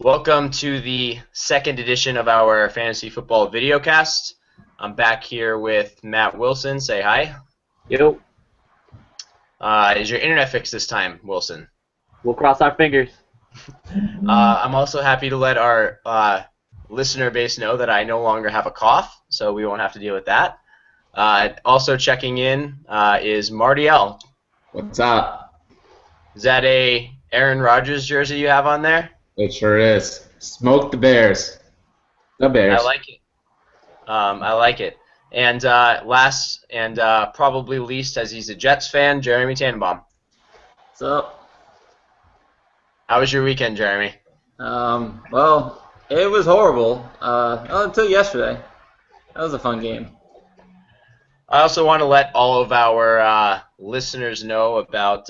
Welcome to the second edition of our fantasy football videocast. I'm back here with Matt Wilson. Say hi. Yo, Is your internet fixed this time, Wilson? we'll cross our fingers. I'm also happy to let our listener base know that I no longer have a cough, so we won't have to deal with that. Also checking in is Marty L. What's up? Is that a Aaron Rodgers jersey you have on there? It sure is. Smoke the Bears. The Bears. I like it. I like it. And last and probably least, as he's a Jets fan, Jeremy Tannenbaum. What's up? How was your weekend, Jeremy? Well, it was horrible until yesterday. That was a fun game. I also want to let all of our listeners know about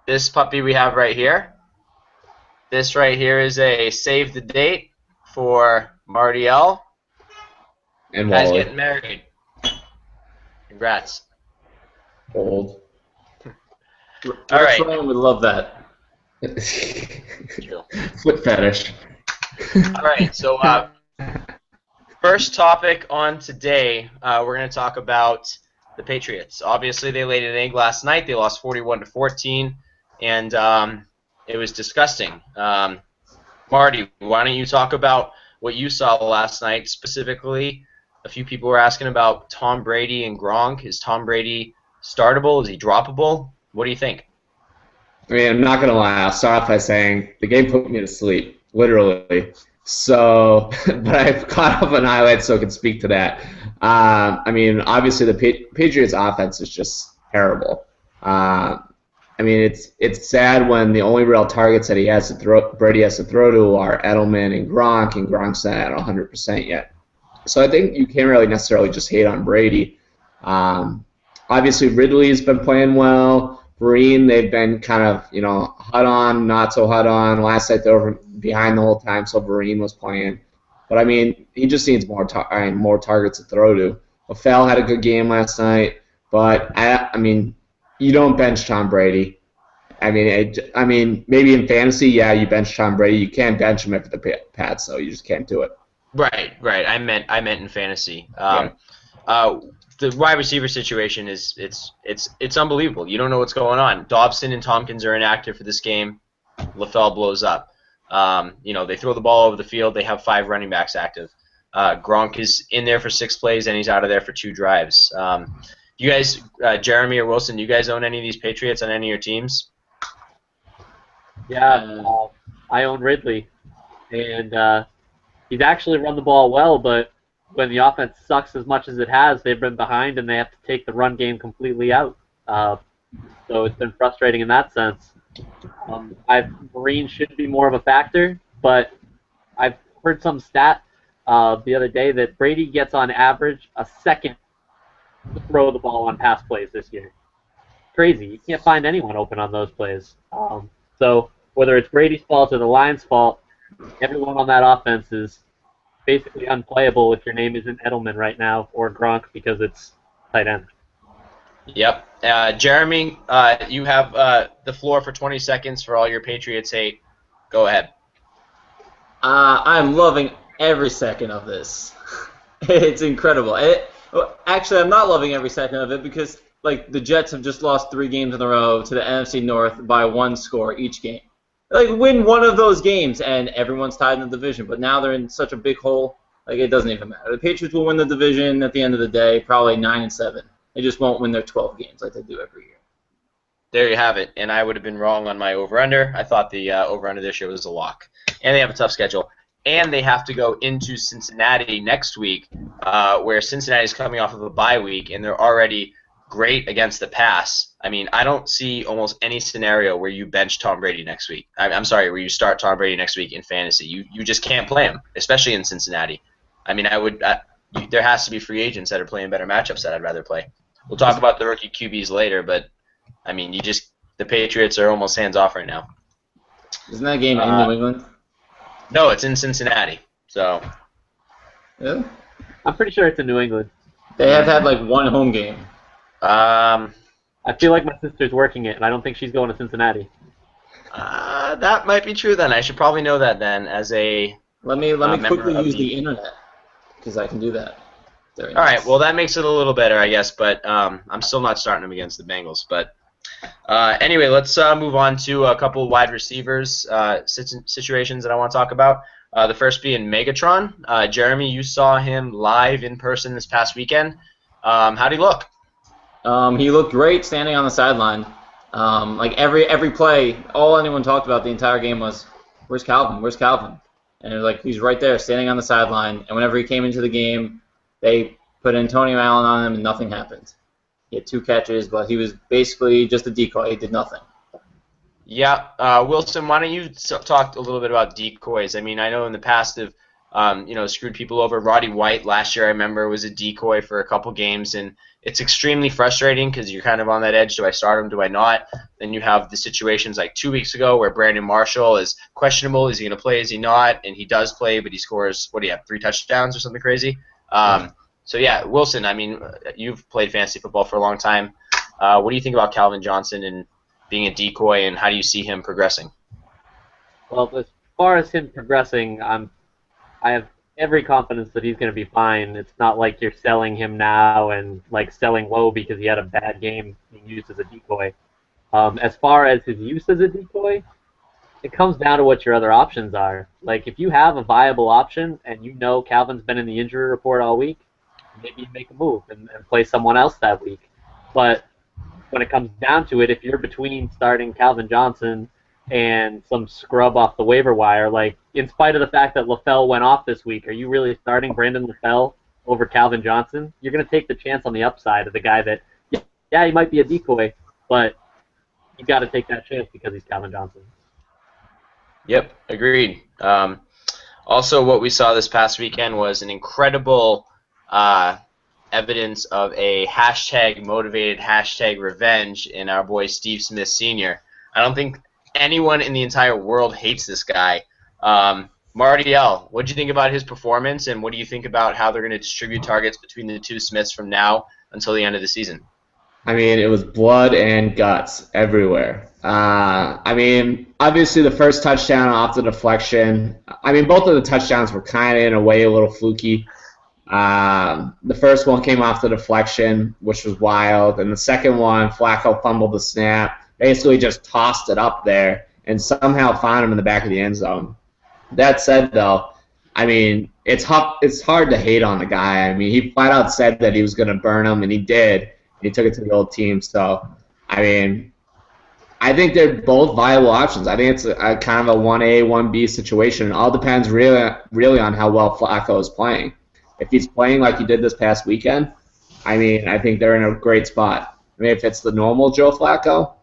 this puppy we have right here. This right here is a save the date for Marty L. And Guys Wally. getting married. Congrats. Old. All right. Ryan would love that. Foot fetish. All right, so first topic on today, we're going to talk about the Patriots. Obviously, they laid an egg last night. They lost 41-14, and it was disgusting. Marty, why don't you talk about what you saw last night? Specifically, a few people were asking about Tom Brady and Gronk. Is Tom Brady startable? Is he droppable? What do you think? I mean, I'm not going to lie. I'll start off by saying the game put me to sleep, literally. So, but I've caught up on highlights so I can speak to that. I mean, obviously the Patriots offense is just terrible. I mean, it's sad when the only real targets that Brady has to throw to are Edelman and Gronk's not at 100% yet. So I think you can't really necessarily just hate on Brady. Obviously, Ridley's been playing well. Vereen, they've been kind of, hot on, not so hot on. Last night they were behind the whole time, so Vereen was playing. But, I mean, he just needs more targets to throw to. O'Fell had a good game last night, but, I mean, you don't bench Tom Brady. I mean, maybe in fantasy, yeah, you bench Tom Brady. You can't bench him after the Pats, though. You just can't do it. Right. I meant in fantasy. The wide receiver situation is it's unbelievable. You don't know what's going on. Dobson and Tompkins are inactive for this game. LaFell blows up. They throw the ball over the field. They have 5 running backs active. Gronk is in there for 6 plays and he's out of there for 2 drives. You guys, Jeremy or Wilson, do you guys own any of these Patriots on any of your teams? Yeah, I own Ridley, and he's actually run the ball well, but when the offense sucks as much as it has, they've been behind and they have to take the run game completely out. So it's been frustrating in that sense. Vereen should be more of a factor, but I've heard some stat the other day that Brady gets on average a second to throw the ball on pass plays this year. Crazy. You can't find anyone open on those plays. So whether it's Brady's fault or the Lions' fault, everyone on that offense is basically unplayable if your name isn't Edelman right now or Gronk because it's tight end. Yep. Jeremy, you have the floor for 20 seconds for all your Patriots hate. Go ahead. I'm loving every second of this. It's incredible. Actually, I'm not loving every second of it because the Jets have just lost 3 games in a row to the NFC North by 1 score each game. Win one of those games and everyone's tied in the division. But now they're in such a big hole. It doesn't even matter. The Patriots will win the division at the end of the day, probably 9-7. They just won't win their 12 games like they do every year. There you have it. And I would have been wrong on my over/under. I thought the over/under this year was a lock. And they have a tough schedule. And they have to go into Cincinnati next week, where Cincinnati is coming off of a bye week, and they're already great against the pass. I mean, I don't see almost any scenario where you bench Tom Brady next week. I'm sorry, where you start Tom Brady next week in fantasy. You just can't play him, especially in Cincinnati. I mean, there has to be free agents that are playing better matchups that I'd rather play. We'll talk about the rookie QBs later, but I mean, the Patriots are almost hands off right now. Isn't that game in New England? No, it's in Cincinnati. So. Yeah. I'm pretty sure it's in New England. They have had 1 home game. I feel like my sister's working it, and I don't think she's going to Cincinnati. That might be true then. I should probably know that then as a. Let me member quickly of use the internet because I can do that. Very All nice. right, well that makes it a little better, I guess, but I'm still not starting him against the Bengals. But anyway, let's move on to a couple wide receivers situations that I want to talk about. The first being Megatron. Jeremy, you saw him live in person this past weekend. How'd he look? He looked great standing on the sideline. Like every play, all anyone talked about the entire game was, "Where's Calvin? Where's Calvin?" And it was like he's right there, standing on the sideline. And whenever he came into the game, they put Antonio Allen on him, and nothing happened. He had 2 catches, but he was basically just a decoy. He did nothing. Yeah, Wilson, why don't you talk a little bit about decoys? I mean, I know in the past have screwed people over. Roddy White last year, I remember, was a decoy for a couple games, and it's extremely frustrating because you're kind of on that edge. Do I start him? Do I not? Then you have the situations like 2 weeks ago where Brandon Marshall is questionable. Is he going to play? Is he not? And he does play, but he scores, what do you have, 3 touchdowns or something crazy? So, yeah, Wilson, I mean, you've played fantasy football for a long time. What do you think about Calvin Johnson and being a decoy, and how do you see him progressing? Well, as far as him progressing, I have every confidence that he's going to be fine. It's not like you're selling him now and like selling low because he had a bad game being used as a decoy. As far as his use as a decoy, it comes down to what your other options are. Like if you have a viable option and you know Calvin's been in the injury report all week, maybe you make a move and play someone else that week. But when it comes down to it, if you're between starting Calvin Johnson and some scrub off the waiver wire, like in spite of the fact that LaFell went off this week, are you really starting Brandon LaFell over Calvin Johnson? You're going to take the chance on the upside of the guy that, yeah, he might be a decoy, but you got to take that chance because he's Calvin Johnson. Yep, agreed. Also, what we saw this past weekend was an incredible evidence of a hashtag motivated, hashtag revenge in our boy Steve Smith Sr. I don't think anyone in the entire world hates this guy. Marty L., what do you think about his performance, and what do you think about how they're going to distribute targets between the two Smiths from now until the end of the season? I mean, it was blood and guts everywhere. I mean, obviously the first touchdown off the deflection, I mean, both of the touchdowns were kind of, in a way, a little fluky. The first one came off the deflection, which was wild, and the second one, Flacco fumbled the snap, basically just tossed it up there, and somehow found him in the back of the end zone. That said, though, I mean, it's hard to hate on the guy. I mean, he flat out said that he was going to burn him, and he did. He took it to the old team. So, I mean, I think they're both viable options. I think it's a kind of a 1A, 1B situation. It all depends really on how well Flacco is playing. If he's playing like he did this past weekend, I mean, I think they're in a great spot. I mean, if it's the normal Joe Flacco,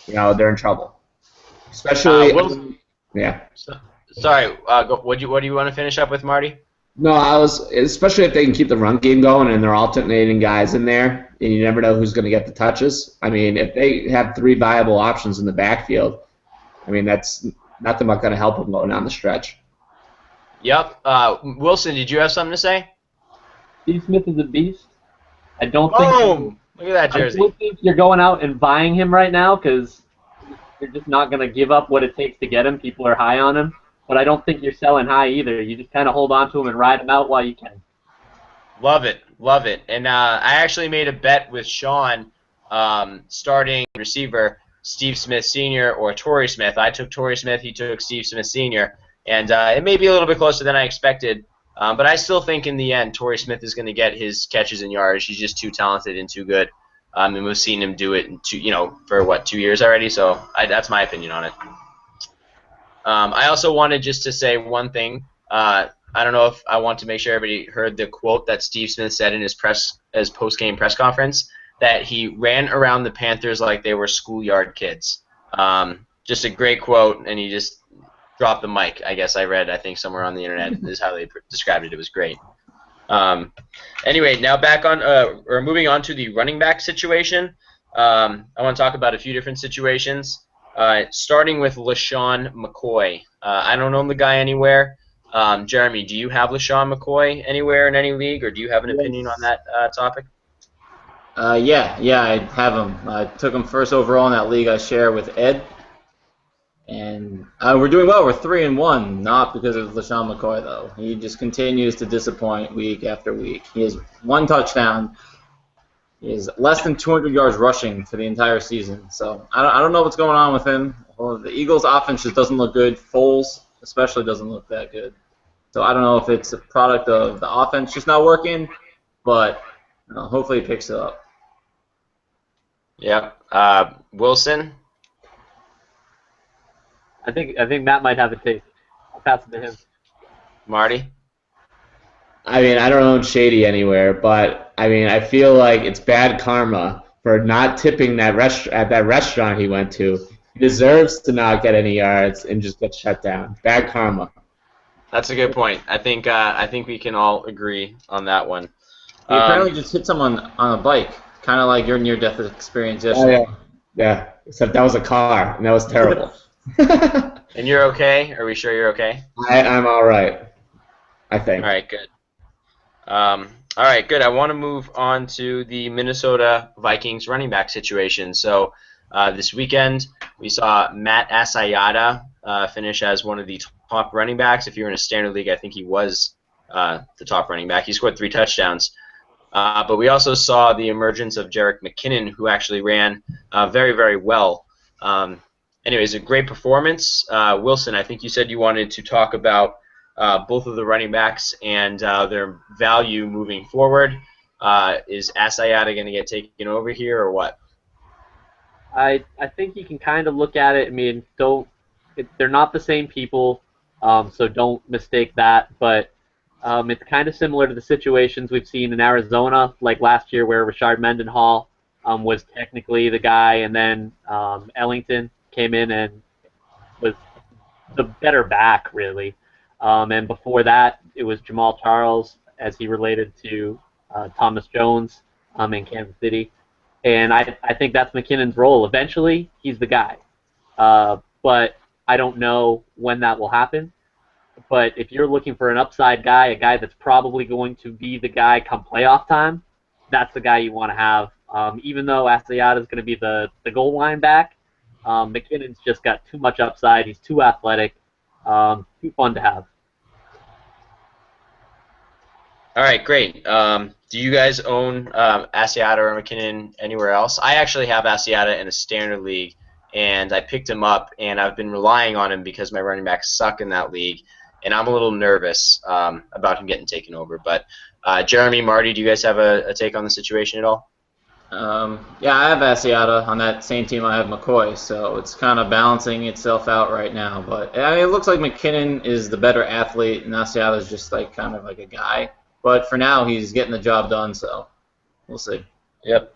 they're in trouble. Especially, yeah. Sorry, what do you want to finish up with, Marty? No, especially if they can keep the run game going and they're alternating guys in there, and you never know who's going to get the touches. I mean, if they have 3 viable options in the backfield, I mean, that's nothing but going to help them going down the stretch. Yep. Wilson, did you have something to say? Steve Smith is a beast. I don't think. Boom! Look at that jersey. I don't think you're going out and buying him right now because you're just not going to give up what it takes to get him. People are high on him. But I don't think you're selling high either. You just kind of hold on to him and ride him out while you can. Love it. Love it. And I actually made a bet with Sean starting receiver Steve Smith Sr. or Torrey Smith. I took Torrey Smith. He took Steve Smith Sr. And it may be a little bit closer than I expected. But I still think in the end Torrey Smith is going to get his catches and yardage. He's just too talented and too good. And we've seen him do it for 2 years already. So that's my opinion on it. I also wanted just to say one thing. I don't know if I want to make sure everybody heard the quote that Steve Smith said in his post-game press conference, that he ran around the Panthers like they were schoolyard kids. Just a great quote, and he just dropped the mic. I guess I think somewhere on the internet is how they described it. It was great. Anyway, now back on or moving on to the running back situation. I want to talk about a few different situations. Starting with LeSean McCoy. I don't own the guy anywhere. Jeremy, do you have LeSean McCoy anywhere in any league, or do you have an opinion on that topic? Yeah, I have him. I took him first overall in that league I share with Ed. And we're doing well. We're 3-1, not because of LaShawn McCoy though. He just continues to disappoint week after week. He has 1 touchdown. He is less than 200 yards rushing for the entire season. So I don't know what's going on with him. Well, the Eagles' offense just doesn't look good. Foles especially doesn't look that good. So I don't know if it's a product of the offense just not working, but hopefully it picks it up. Yep. Wilson. I think Matt might have a take. I'll pass it to him. Marty. I mean, I don't own Shady anywhere, but I mean, I feel like it's bad karma for not tipping that at that restaurant he went to. He deserves to not get any yards and just get shut down. Bad karma. That's a good point. I think we can all agree on that one. He apparently just hit someone on a bike, kind of like your near-death experience yesterday. Oh, yeah. Except that was a car, and that was terrible. And you're okay? Are we sure you're okay? I'm all right, I think. All right, good. All right, good. I want to move on to the Minnesota Vikings running back situation. So this weekend we saw Matt Asiata finish as one of the top running backs. If you're in a standard league, I think he was the top running back. He scored 3 touchdowns. But we also saw the emergence of Jerick McKinnon, who actually ran very, very well. Anyways, a great performance. Wilson, I think you said you wanted to talk about both of the running backs and their value moving forward. Is Asiata going to get taken over here or what? I think you can kind of look at it. I mean, they're not the same people, so don't mistake that. But it's kind of similar to the situations we've seen in Arizona, like last year where Rashard Mendenhall was technically the guy, and then Ellington came in and was the better back, really. And before that, it was Jamal Charles, as he related to Thomas Jones in Kansas City. And I think that's McKinnon's role. Eventually, he's the guy. But I don't know when that will happen. But if you're looking for an upside guy, a guy that's probably going to be the guy come playoff time, that's the guy you want to have. Even though Asiata is going to be the goal line back, McKinnon's just got too much upside. He's too athletic, too fun to have. All right, great. Do you guys own Asiata or McKinnon anywhere else? I actually have Asiata in a standard league, and I picked him up, and I've been relying on him because my running backs suck in that league, and I'm a little nervous about him getting taken over. But Jeremy, Marty, do you guys have a take on the situation at all? Yeah, I have Asiata on that same team. I have McCoy, so it's kind of balancing itself out right now. But I mean, it looks like McKinnon is the better athlete, and Asiata is just like kind of like a guy. But for now, he's getting the job done, so we'll see. Yep.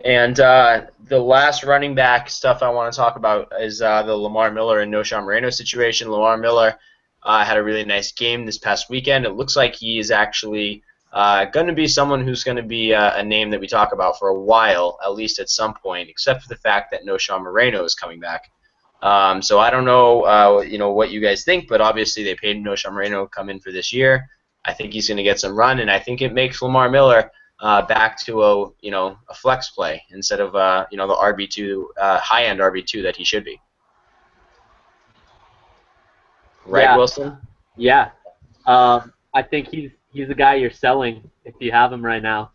And the last running back stuff I want to talk about is the Lamar Miller and Knowshon Moreno situation. Lamar Miller had a really nice game this past weekend. It looks like he is actually going to be someone who's going to be a name that we talk about for a while, at least at some point, except for the fact that Knowshon Moreno is coming back. So I don't know, what you guys think, but obviously they paid Knowshon Moreno to come in for this year. I think he's going to get some run, and I think it makes Lamar Miller back to a flex play instead of the RB2 high-end RB2 that he should be. Right, yeah. Wilson? Yeah. I think he's the guy you're selling if you have him right now.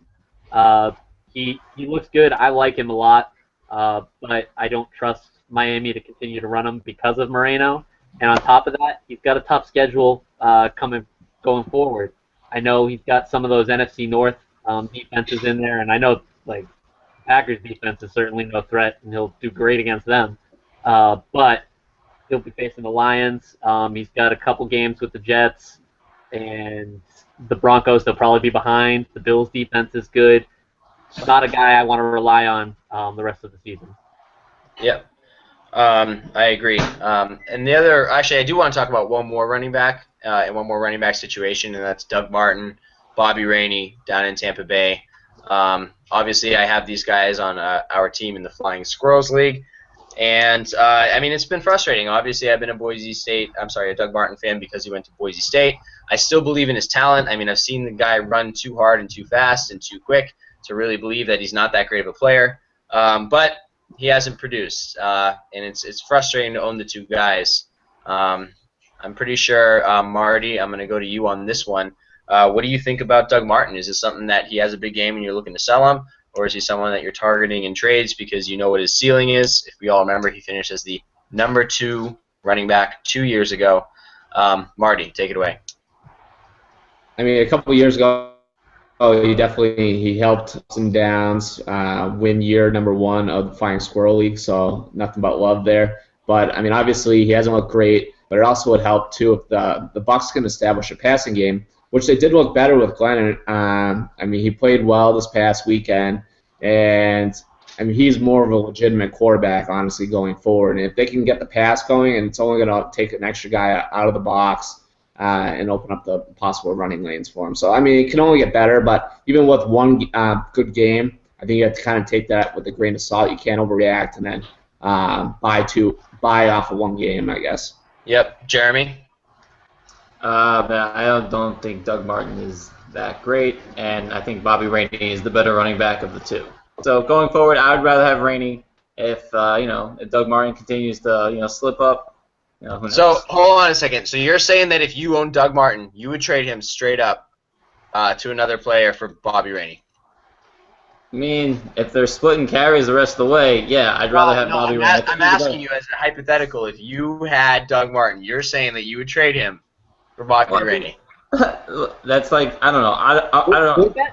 He looks good. I like him a lot, but I don't trust Miami to continue to run him because of Moreno. And on top of that, he's got a tough schedule going forward. I know he's got some of those NFC North defenses in there, and I know like Packers defense is certainly no threat, and he'll do great against them. But he'll be facing the Lions. He's got a couple games with the Jets, and the Broncos, they'll probably be behind. The Bills' defense is good. Not a guy I want to rely on the rest of the season. Yep. I agree. And the other, actually, I do want to talk about one more running back and one more running back situation, and that's Doug Martin, Bobby Rainey down in Tampa Bay. Obviously, I have these guys on our team in the Flying Squirrels League. And, I mean, it's been frustrating. Obviously, I've been a Doug Martin fan because he went to Boise State. I still believe in his talent. I mean, I've seen the guy run too hard and too fast and too quick to really believe that he's not that great of a player. But he hasn't produced, and it's frustrating to own the two guys. I'm pretty sure, Marty, I'm going to go to you on this one. What do you think about Doug Martin? Is it something that he has a big game and you're looking to sell him, or is he someone that you're targeting in trades because you know what his ceiling is? If we all remember, he finished as the number 2 running back 2 years ago. Marty, take it away. I mean, a couple of years ago, he helped some downs, win year number 1 of the Flying Squirrel League, so nothing but love there. But I mean, obviously he hasn't looked great, but it also would help too if the Bucs can establish a passing game, which they did look better with Glennon. I mean, he played well this past weekend, and I mean, he's more of a legitimate quarterback, honestly, going forward. And if they can get the pass going, and it's only going to take an extra guy out of the box and open up the possible running lanes for him. So, I mean, it can only get better, but even with one good game, I think you have to kind of take that with a grain of salt. You can't overreact and then buy off of one game, I guess. Yep. Jeremy? I don't think Doug Martin is that great, and I think Bobby Rainey is the better running back of the two. So going forward, I would rather have Rainey. If if Doug Martin continues to slip up, who knows? So hold on a second. So you're saying that if you own Doug Martin, you would trade him straight up to another player for Bobby Rainey? I mean, if they're splitting carries the rest of the way, yeah, I'd rather have Bobby Rainey. I'm asking you as a hypothetical. If you had Doug Martin, you're saying that you would trade him for Bobby Rainey? That's like, I don't know. I don't know.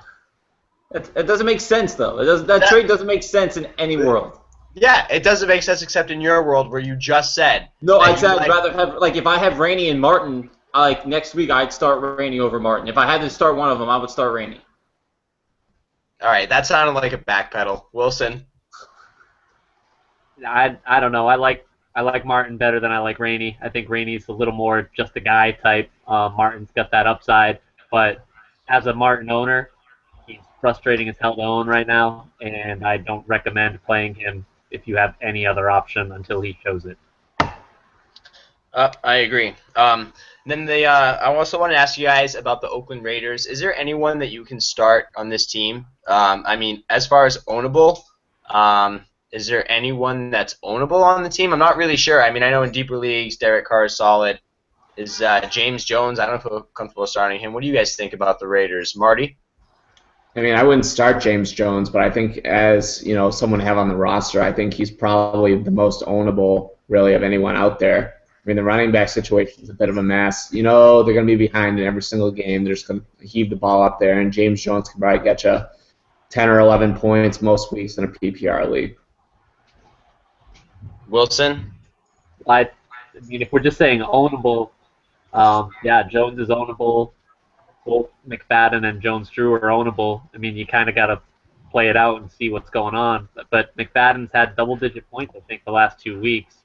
It doesn't make sense, though. That trade doesn't make sense in any world. Yeah, it doesn't make sense except in your world where you just said. No, I'd rather have, like, if I have Rainey and Martin, like, next week I'd start Rainey over Martin. If I had to start one of them, I would start Rainey. All right, that sounded like a backpedal. Wilson? I don't know. I like Martin better than I like Rainey. I think Rainey's a little more just a guy type. Martin's got that upside, but as a Martin owner, he's frustrating as hell to own right now, and I don't recommend playing him if you have any other option until he shows it. I agree. Then I also want to ask you guys about the Oakland Raiders. Is there anyone that you can start on this team? I mean, as far as ownable, is there anyone that's ownable on the team? I'm not really sure. I mean, I know in deeper leagues, Derek Carr is solid. Is James Jones? I don't know if I'm comfortable starting him. What do you guys think about the Raiders? Marty? I mean, I wouldn't start James Jones, but I think as someone to have on the roster, I think he's probably the most ownable, really, of anyone out there. I mean, the running back situation is a bit of a mess. They're going to be behind in every single game. They're just going to heave the ball up there, and James Jones can probably get you 10 or 11 points most weeks in a PPR league. Wilson? I mean, if we're just saying ownable, yeah, Jones is ownable. Both McFadden and Jones-Drew are ownable. I mean, you kind of got to play it out and see what's going on. But McFadden's had double-digit points, I think, the last 2 weeks.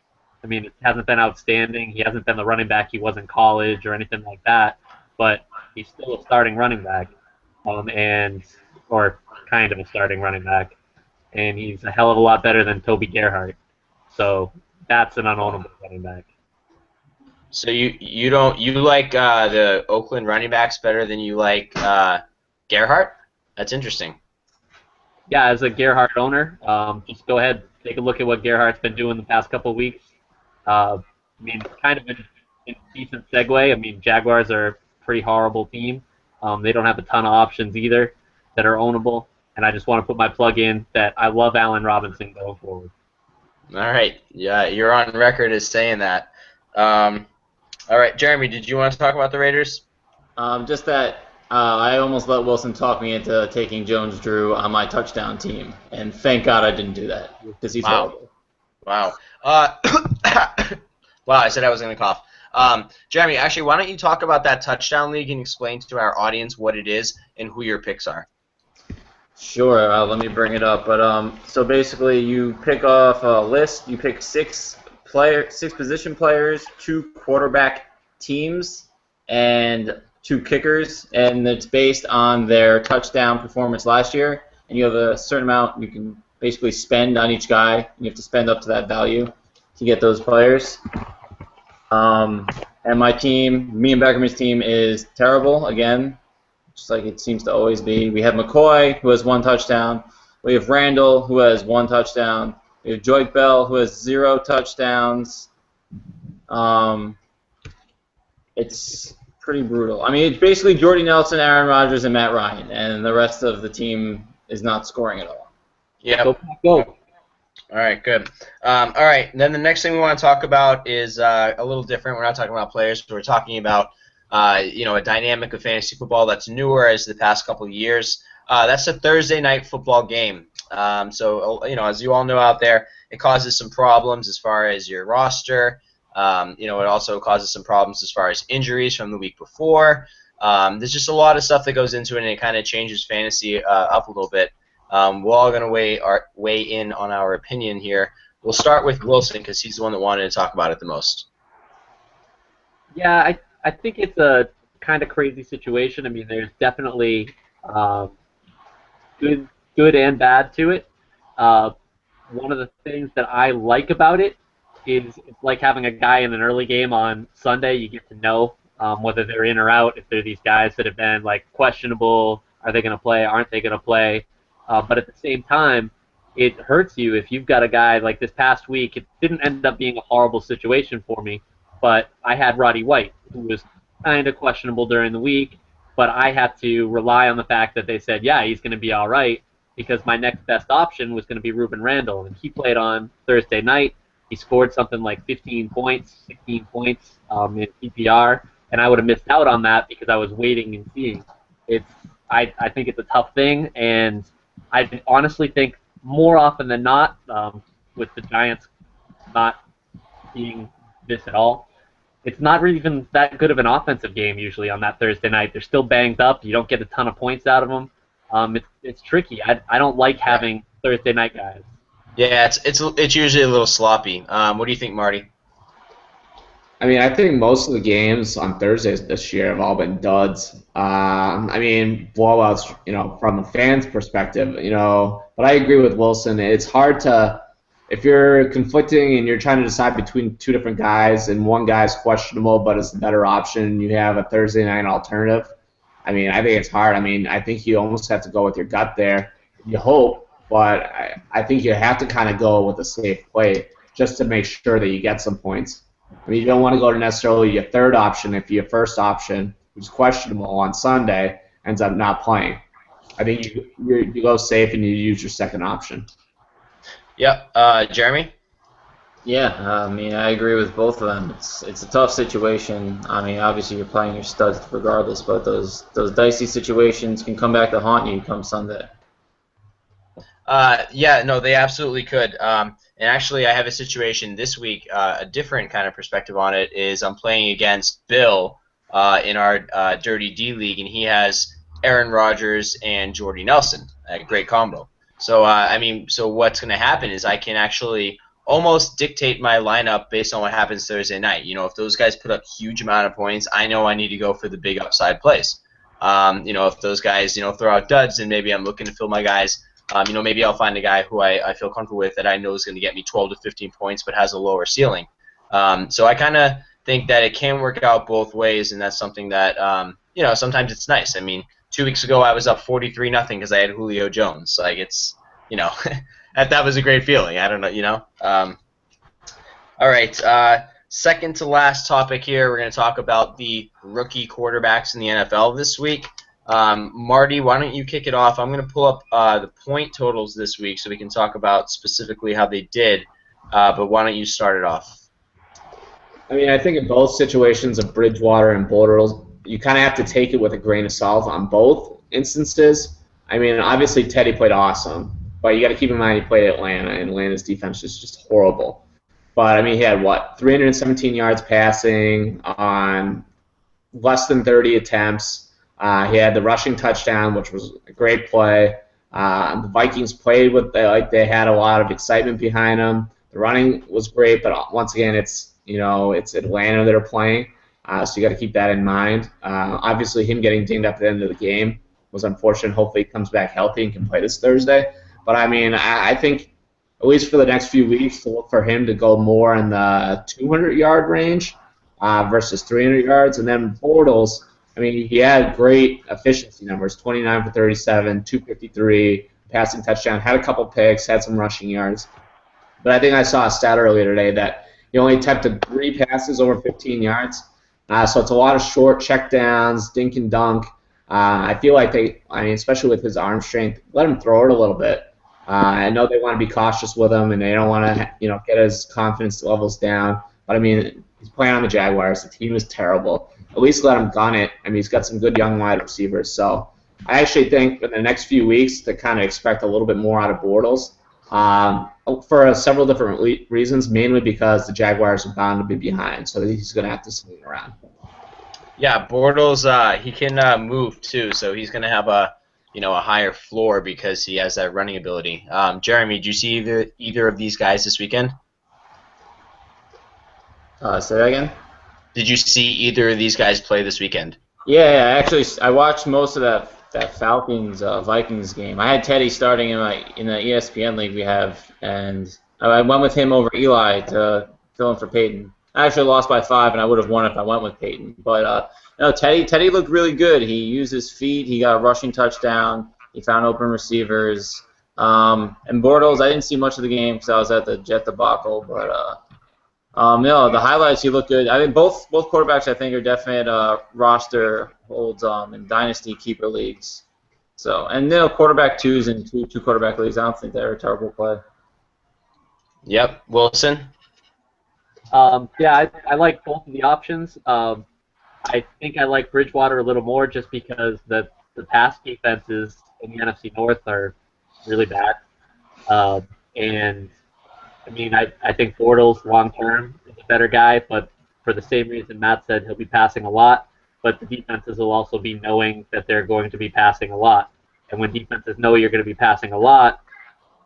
I mean, it hasn't been outstanding. He hasn't been the running back he was in college or anything like that. But he's still a starting running back, or kind of a starting running back. And he's a hell of a lot better than Toby Gerhart. So that's an unownable running back. So you like the Oakland running backs better than you like Gerhart? That's interesting. Yeah, as a Gerhart owner, just go ahead, take a look at what Gerhart's been doing the past couple of weeks. I mean, kind of in decent segue. I mean, Jaguars are a pretty horrible team. They don't have a ton of options either that are ownable. And I just want to put my plug in that I love Allen Robinson going forward. All right. Yeah, you're on record as saying that. All right, Jeremy, did you want to talk about the Raiders? Just that I almost let Wilson talk me into taking Jones-Drew on my touchdown team, and thank God I didn't do that because he's horrible. Wow. Wow, I said I was going to cough. Jeremy, actually, why don't you talk about that touchdown league and explain to our audience what it is and who your picks are? Sure. Let me bring it up. But so basically, you pick off a list. You pick six position players, 2 quarterback teams, and 2 kickers, and it's based on their touchdown performance last year. And you have a certain amount you can basically spend on each guy. And you have to spend up to that value to get those players. And my team, me and Beckerman's team, is terrible again, just like it seems to always be. We have McCoy, who has 1 touchdown. We have Randall, who has 1 touchdown. We have Joyke Bell, who has 0 touchdowns. It's pretty brutal. I mean, it's basically Jordy Nelson, Aaron Rodgers, and Matt Ryan, and the rest of the team is not scoring at all. Yeah. Go. All right, good. All right, and then the next thing we want to talk about is a little different. We're not talking about players, but we're talking about a dynamic of fantasy football that's newer as the past couple of years. That's a Thursday night football game. So as you all know out there, it causes some problems as far as your roster. It also causes some problems as far as injuries from the week before. There's just a lot of stuff that goes into it, and it kind of changes fantasy up a little bit. We're all going to weigh in on our opinion here. We'll start with Wilson because he's the one that wanted to talk about it the most. Yeah, I think it's a kind of crazy situation. I mean, there's definitely good and bad to it. One of the things that I like about it is it's like having a guy in an early game on Sunday. You get to know whether they're in or out, if they're these guys that have been like questionable, are they going to play, aren't they going to play? But at the same time, it hurts you if you've got a guy like this past week. It didn't end up being a horrible situation for me, but I had Roddy White, who was kind of questionable during the week, but I had to rely on the fact that they said, yeah, he's going to be all right, because my next best option was going to be Ruben Randall, and he played on Thursday night. He scored something like 15 points, 16 points in PPR, and I would have missed out on that because I was waiting and seeing. I think it's a tough thing, and I honestly think more often than not, with the Giants not being this at all, it's not really even that good of an offensive game usually on that Thursday night. They're still banged up. You don't get a ton of points out of them. It's tricky. I don't like having Thursday night guys. Yeah, it's usually a little sloppy. What do you think, Marty? I mean, I think most of the games on Thursdays this year have all been duds. I mean, blowouts, from a fan's perspective, But I agree with Wilson. It's hard to, if you're conflicting and you're trying to decide between two different guys and one guy's questionable but is the better option, you have a Thursday night alternative. I mean, I think it's hard. I mean, I think you almost have to go with your gut there. You hope. But I think you have to kind of go with a safe play just to make sure that you get some points. I mean, you don't want to go to necessarily your third option if your first option, which is questionable on Sunday, ends up not playing. I think you go safe and you use your second option. Yep. Jeremy? Yeah, I mean, I agree with both of them. It's a tough situation. I mean, obviously you're playing your studs regardless, but those dicey situations can come back to haunt you come Sunday. They absolutely could. And actually, I have a situation this week, a different kind of perspective on it is I'm playing against Bill in our Dirty D League, and he has Aaron Rodgers and Jordy Nelson, a great combo. So, so what's going to happen is I can actually almost dictate my lineup based on what happens Thursday night. If those guys put up huge amount of points, I know I need to go for the big upside plays. If those guys, throw out duds, then maybe I'm looking to fill my guys. Maybe I'll find a guy who I feel comfortable with that I know is going to get me 12 to 15 points but has a lower ceiling. So I kind of think that it can work out both ways, and that's something that, sometimes it's nice. I mean, 2 weeks ago I was up 43-0 because I had Julio Jones. Like, it's, that was a great feeling. I don't know, All right, second to last topic here, we're going to talk about the rookie quarterbacks in the NFL this week. Marty, why don't you kick it off? I'm going to pull up the point totals this week so we can talk about specifically how they did, but why don't you start it off? I mean, I think in both situations of Bridgewater and Bortles, you kind of have to take it with a grain of salt on both instances. I mean, obviously Teddy played awesome, but you got to keep in mind he played Atlanta, and Atlanta's defense is just horrible. But, I mean, he had, 317 yards passing on less than 30 attempts. He had the rushing touchdown, which was a great play. The Vikings played like they had a lot of excitement behind them. The running was great, but once again, it's Atlanta that are playing, so you got to keep that in mind. Obviously, him getting dinged up at the end of the game was unfortunate. Hopefully, he comes back healthy and can play this Thursday. But I mean, I think at least for the next few weeks, to look for him to go more in the 200-yard range versus 300 yards, and then Bortles. I mean, he had great efficiency numbers, 29 for 37, 253, passing touchdown, had a couple picks, had some rushing yards. but I think I saw a stat earlier today that he only attempted 3 passes over 15 yards. So it's a lot of short checkdowns, dink and dunk. I feel like especially with his arm strength, let him throw it a little bit. I know they want to be cautious with him, and they don't want to, get his confidence levels down. But I mean, he's playing on the Jaguars. The team is terrible. At least let him gun it. I mean, he's got some good young wide receivers. So I actually think in the next few weeks to kind of expect a little bit more out of Bortles for several different reasons, mainly because the Jaguars are bound to be behind. So he's going to have to swing around. Yeah, Bortles, he can move too, so he's going to have a higher floor because he has that running ability. Jeremy, did you see either of these guys this weekend? Say that again? Did you see either of these guys play this weekend? Yeah, actually, I watched most of that Falcons Vikings game. I had Teddy starting in the ESPN league we have, and I went with him over Eli to fill in for Peyton. I actually lost by 5, and I would have won if I went with Peyton. But Teddy looked really good. He used his feet. He got a rushing touchdown. He found open receivers. And Bortles, I didn't see much of the game because I was at the Jet debacle. But the highlights, he looked good. I mean, both quarterbacks I think are definite roster holds in dynasty keeper leagues. So quarterback twos and two quarterback leagues. I don't think they're a terrible play. Yep, Wilson. I like both of the options. I think I like Bridgewater a little more just because the pass defenses in the NFC North are really bad. And, I mean, I think Bortles long-term is a better guy, but for the same reason Matt said, he'll be passing a lot, but the defenses will also be knowing that they're going to be passing a lot. And when defenses know you're going to be passing a lot,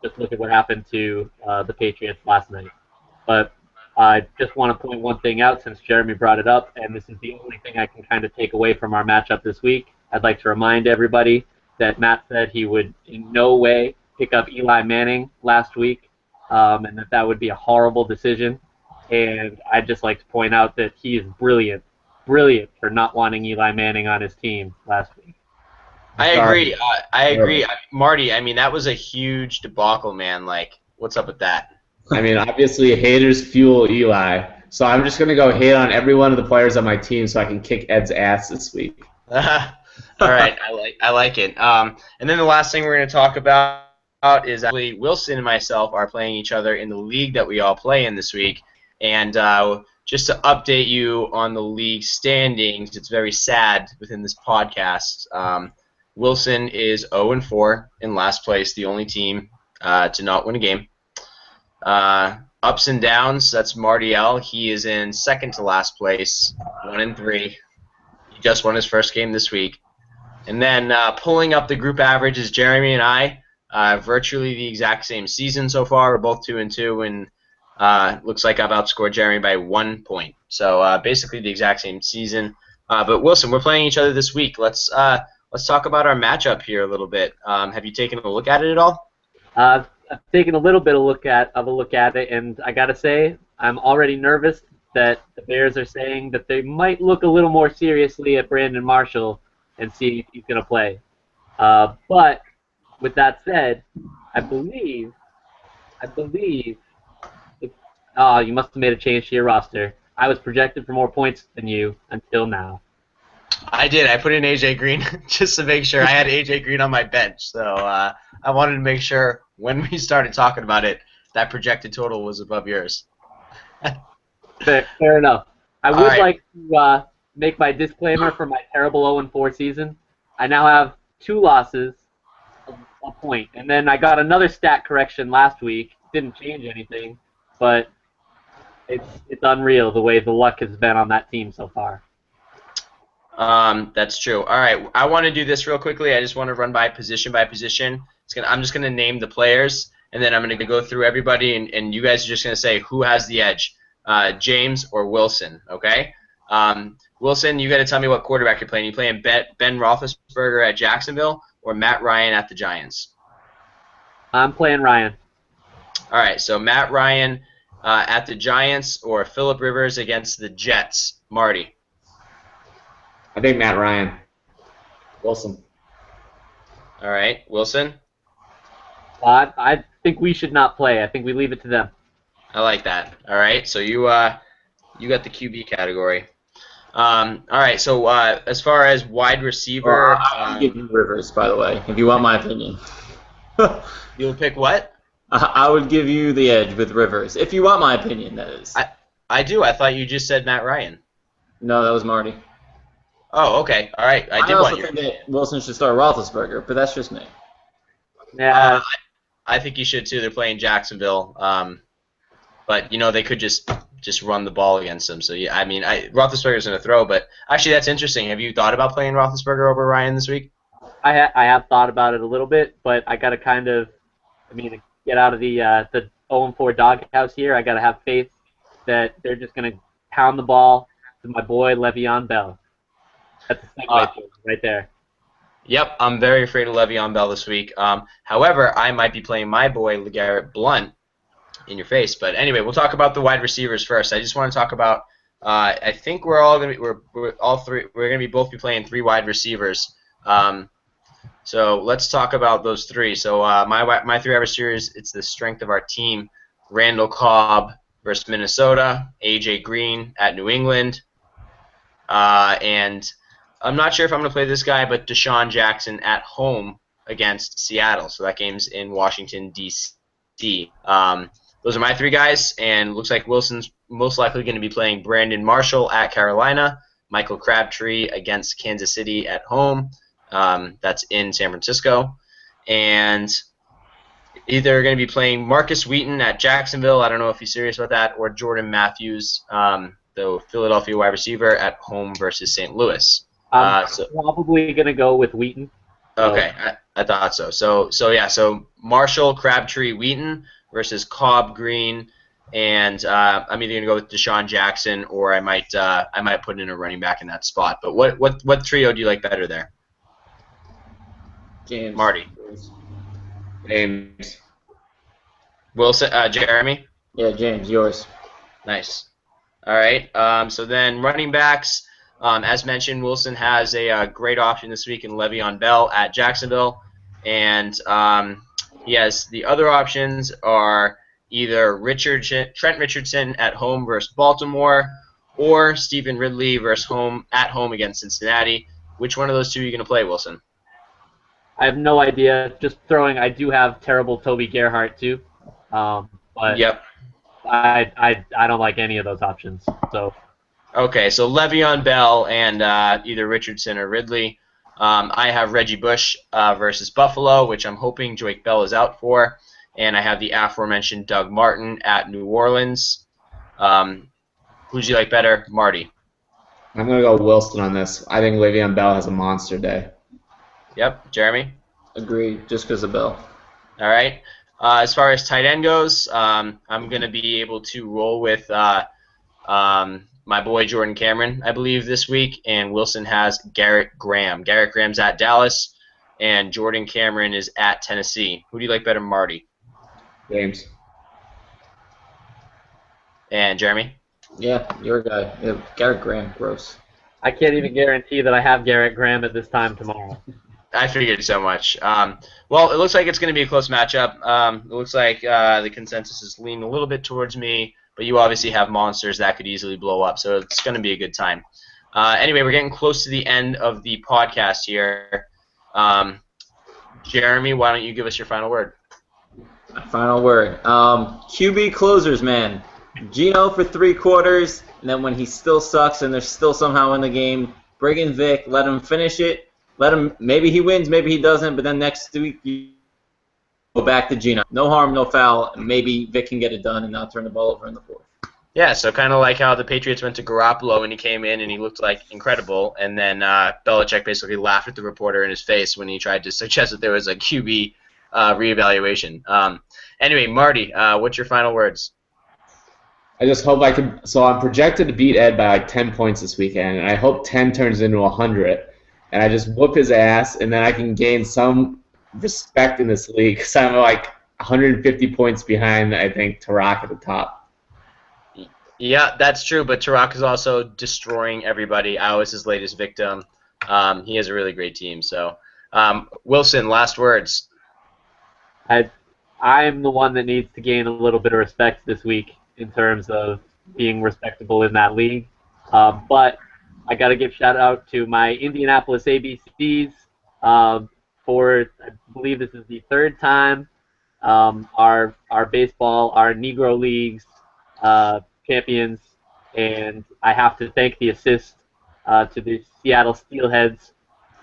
just look at what happened to the Patriots last night. But I just want to point one thing out since Jeremy brought it up, and this is the only thing I can kind of take away from our matchup this week. I'd like to remind everybody that Matt said he would in no way pick up Eli Manning last week, and that would be a horrible decision. And I'd just like to point out that he is brilliant for not wanting Eli Manning on his team last week. I agree. Marty, I mean, that was a huge debacle, man. Like, what's up with that? I mean, obviously, haters fuel Eli. So I'm just going to go hate on every one of the players on my team so I can kick Ed's ass this week. All right, I like it. And then the last thing we're going to talk about is actually Wilson and myself are playing each other in the league that we all play in this week. And just to update you on the league standings, it's very sad within this podcast. Wilson is 0-4 in last place, the only team to not win a game. Ups and downs, that's Marty L. He is in second to last place, 1-3. He just won his first game this week. And then pulling up the group average is Jeremy and I, virtually the exact same season so far. We're both 2-2, and looks like I've outscored Jeremy by 1 point. So basically the exact same season. But Wilson, we're playing each other this week. Let's talk about our matchup here a little bit. Have you taken a look at it at all? I've taken a little bit of a look at it, and I gotta say, I'm already nervous that the Bears are saying that they might look a little more seriously at Brandon Marshall and see if he's gonna play. But with that said, I believe. You must have made a change to your roster. I was projected for more points than you until now. I did. I put in AJ Green just to make sure. I had AJ Green on my bench, so I wanted to make sure when we started talking about it, that projected total was above yours. Fair enough. I would like to make my disclaimer for my terrible 0-4 season. I now have 2 losses, a point, and then I got another stat correction last week. Didn't change anything, but it's unreal the way the luck has been on that team so far. That's true. All right, I want to do this real quickly. I just want to run by position. I'm just going to name the players, and then I'm going to go through everybody, and you guys are just going to say who has the edge, James or Wilson, okay? Wilson, you got to tell me what quarterback you're playing. You playing Ben Roethlisberger at Jacksonville or Matt Ryan at the Giants? I'm playing Ryan. All right, so Matt Ryan at the Giants or Phillip Rivers against the Jets. Marty? I think Matt Ryan. Wilson. All right, Wilson? I think we should not play. I think we leave it to them. I like that. All right, so you got the QB category. All right, so as far as wide receiver, I would give you Rivers, by the way, if you want my opinion. you'll pick what? I would give you the edge with Rivers, if you want my opinion, that is. I do. I thought you just said Matt Ryan. No, that was Marty. Oh, okay. All right. I did also want your. think that Wilson should start Roethlisberger, but that's just me. Yeah, I think you should too. They're playing Jacksonville, but they could just run the ball against them. So yeah, I mean, Roethlisberger's going to throw, but actually that's interesting. Have you thought about playing Roethlisberger over Ryan this week? I have thought about it a little bit, but I got to get out of the 0-4 doghouse here. I got to have faith that they're just going to pound the ball to my boy Le'Veon Bell. That's a segue right there. Yep, I'm very afraid of Le'Veon Bell this week. However, I might be playing my boy LeGarrette Blount in your face. But anyway, we'll talk about the wide receivers first. I just want to talk about. I think we're all gonna be we're all three. We're gonna be both be playing 3 wide receivers. So let's talk about those 3. So my 3 wide receivers. It's the strength of our team. Randall Cobb versus Minnesota. AJ Green at New England. And I'm not sure if I'm going to play this guy, but Deshaun Jackson at home against Seattle. So that game's in Washington, D.C. Those are my 3 guys, and looks like Wilson's most likely going to be playing Brandon Marshall at Carolina, Michael Crabtree against Kansas City at home. That's in San Francisco. And either going to be playing Marcus Wheaton at Jacksonville, I don't know if he's serious about that, or Jordan Matthews, the Philadelphia wide receiver, at home versus St. Louis. I'm probably going to go with Wheaton. Okay, I thought so. So Marshall, Crabtree, Wheaton versus Cobb, Green, and I'm either going to go with Deshaun Jackson or I might put in a running back in that spot. But what trio do you like better there? James. Marty. James. Wilson, Jeremy? Yeah, James, yours. Nice. All right, so then running backs. As mentioned, Wilson has a great option this week in Le'Veon Bell at Jacksonville, and he has the other options are either Trent Richardson at home versus Baltimore, or Stephen Ridley at home against Cincinnati. Which one of those 2 are you going to play, Wilson? I have no idea. Just throwing. I do have terrible Toby Gerhart too, but yep. I don't like any of those options. So. Okay, so Le'Veon Bell and either Richardson or Ridley. I have Reggie Bush versus Buffalo, which I'm hoping Joique Bell is out for. And I have the aforementioned Doug Martin at New Orleans. Who do you like better? Marty. I'm going to go Wilson on this. I think Le'Veon Bell has a monster day. Yep. Jeremy? Agreed, just because of Bell. All right. As far as tight end goes, I'm going to be able to roll with my boy Jordan Cameron, I believe, this week, and Wilson has Garrett Graham. Garrett Graham's at Dallas, and Jordan Cameron is at Tennessee. Who do you like better, Marty? James. And Jeremy? Yeah, your guy. Yeah, Garrett Graham, gross. I can't even guarantee that I have Garrett Graham at this time tomorrow. I figured so much. Well, it looks like it's going to be a close matchup. It looks like the consensus is leaning a little bit towards me, but you obviously have monsters that could easily blow up, so it's going to be a good time. Anyway, we're getting close to the end of the podcast here. Jeremy, why don't you give us your final word? My final word. QB closers, man. Geno for 3 quarters, and then when he still sucks and they're still somehow in the game, bring in Vic, let him finish it. Let him. Maybe he wins, maybe he doesn't, but then next week you go back to Geno. No harm, no foul. Maybe Vic can get it done and not turn the ball over in the 4th. Yeah, so kind of like how the Patriots went to Garoppolo and he came in and he looked like incredible, and then Belichick basically laughed at the reporter in his face when he tried to suggest that there was a QB reevaluation. Anyway, Marty, what's your final words? I just hope I can. So I'm projected to beat Ed by like 10 points this weekend, and I hope 10 turns into 100, and I just whoop his ass, and then I can gain some respect in this league because I'm like 150 points behind, I think, Tarak at the top. Yeah, that's true, but Tarak is also destroying everybody. I was his latest victim. He has a really great team. So, Wilson, last words. I'm the one that needs to gain a little bit of respect this week. in terms of being respectable in that league. But I got to give shout out to my Indianapolis ABCs for, I believe this is the third time, our baseball, our Negro Leagues champions, and I have to thank the assist to the Seattle Steelheads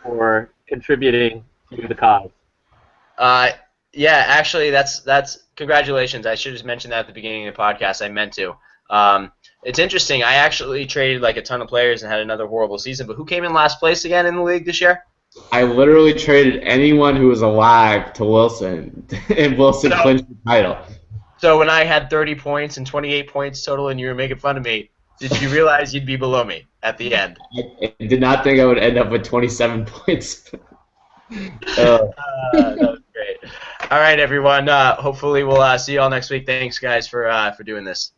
for contributing to the cause. Yeah, actually, that's congratulations. I should have mentioned that at the beginning of the podcast. I meant to. It's interesting. I actually traded like a ton of players and had another horrible season. But who came in last place again in the league this year? I literally traded anyone who was alive to Wilson, and Wilson clinched the title. So when I had 30 points and 28 points total, and you were making fun of me, did you realize you'd be below me at the end? I did not think I would end up with 27 points. That was great. All right, everyone. Hopefully we'll see you all next week. Thanks, guys, for doing this.